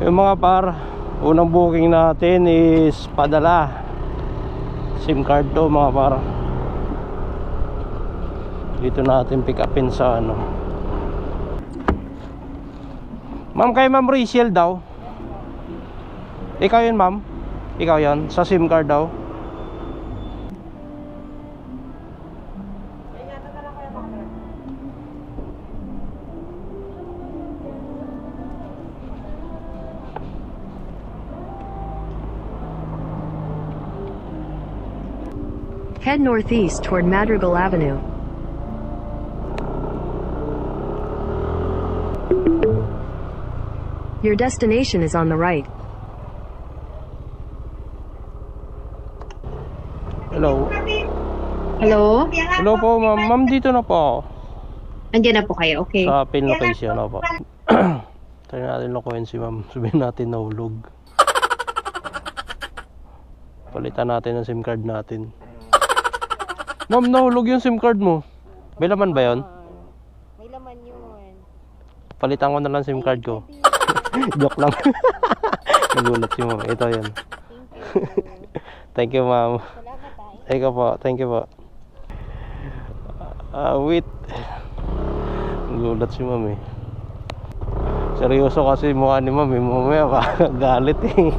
Yung mga par, unang booking natin is padala SIM card to mga par. Dito natin pick upin sa ano. Ma'am, kay Ma'am Rachel daw. Ikaw yun ma'am? Ikaw yun? Sa SIM card daw? Head northeast toward Madrigal Avenue. Your destination is on the right. Hello. Hello? Hello po ma'am. Ma'am, dito na po ako. Andiyan na po kayo, okay. Sa pin location na po. Try natin lokohin si ma'am. Sabihin natin nahulog. Palitan natin ang SIM card natin. Ma'am, nahulog yung SIM card mo. May laman ba yun? May laman yun. Palitan ko na lang SIM card ko. Joke lang. Nagulat si ma'am. Ito yun. Thank you ma'am. Salamat tayo. Ikaw po. Thank you po. Wait. Nagulat si ma'am eh. Seryoso kasi mukha ni ma'am eh. Mamaya galit eh.